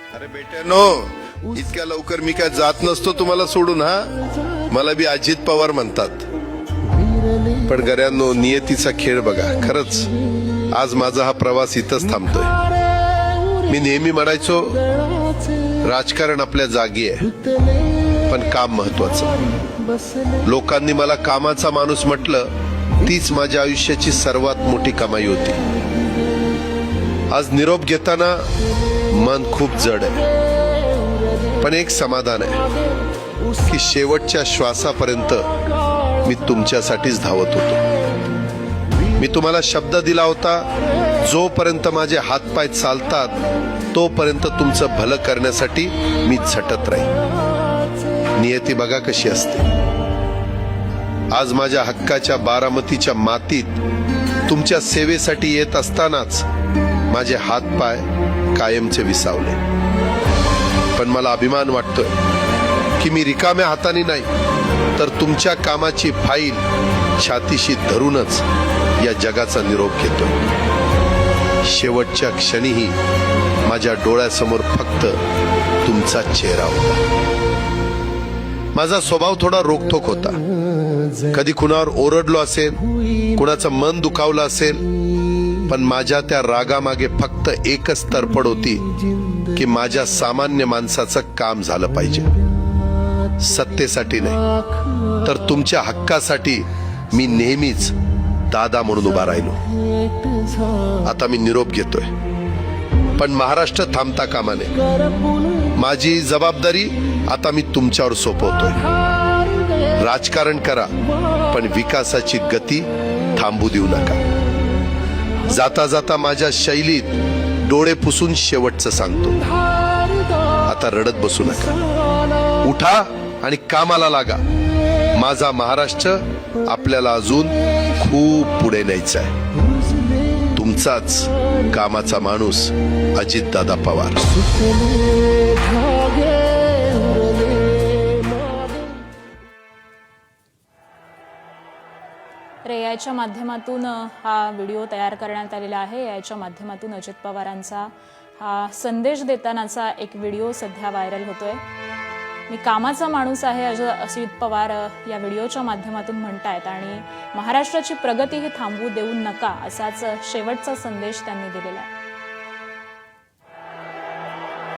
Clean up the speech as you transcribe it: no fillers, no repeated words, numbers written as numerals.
अरे बेट्यानो, इतक्या लवकर मी काय जात नसतो तुम्हाला सोडून. हा, मला बी अजित पवार म्हणतात. पण गऱ्यांनो, नियतीचा खेळ बघा. खरंच आज माझा हा प्रवास इथंच थांबतोय. मी नेहमी म्हणायचो राजकारण आपल्या जागी आहे, पण काम महत्वाचं. लोकांनी मला कामाचा माणूस म्हटलं, तीच माझ्या आयुष्याची सर्वात मोठी कमाई होती. आज निरोप घेताना मन खूप जड आहे, पण एक समाधान आहे की शेवटच्या श्वासापर्यंत मी तुमच्यासाठीच धावत होतो. मी तुम्हाला शब्द दिला होता, जोपर्यंत माझे हातपाय चालतात तोपर्यंत तुमचं भलं करण्यासाठी मी झटत राहील. नियती बघा कशी असते. आज माझ्या हक्काच्या बारामतीच्या मातीत तुमच्या सेवेसाठी येत असतानाच माझे हातपाय कायमचे विसावले. पण मला अभिमान वाटतोय की मी रिकाम्या हाताने नाही, तर तुमच्या कामाची फाईल छातीशी धरूनच या जगाचा निरोप घेतोय. शेवटच्या क्षणीही माझ्या डोळ्यासमोर फक्त तुमचा चेहरा होता. माझा स्वभाव थोडा रोखठोक होता. कधी कुणावर ओरडलो असेल, कुणाचं मन दुखावलं असेल, पण माझ्या त्या रागामागे फक्त एकच तडफड होती की माझ्या सामान्य माणसाचं काम झालं पाहिजे. सत्तेसाठी नाही, तर तुमच्या हक्कासाठी मी नेहमीच दादा म्हणून उभा राहिलो. आता मी निरोप घेतोय, पण महाराष्ट्र थांबता कामा नये. माझी जबाबदारी आता मी तुमच्यावर सोपवतोय. राजकारण करा, पण विकासाची गती थांबू देऊ नका. जाता जाता माझ्या शैलीत डोळे पुसून शेवटचं सांगतो, आता रडत बसू नका. उठा आणि कामाला लागा. माझा महाराष्ट्र आपल्याला अजून खूप पुढे न्यायचा आहे. तुमचाच कामाचा माणूस अजितदादा पवार. याच्या माध्यमातून हा व्हिडिओ तयार करण्यात आलेला आहे. याच्या माध्यमातून अजित पवारांचा हा संदेश देतानाचा एक व्हिडिओ सध्या व्हायरल होतोय. मी कामाचा माणूस आहे असं अजित पवार या व्हिडिओच्या माध्यमातून म्हणतायत आणि महाराष्ट्राची प्रगती ही थांबू देऊ नका असाच शेवटचा संदेश त्यांनी दिलेला आहे.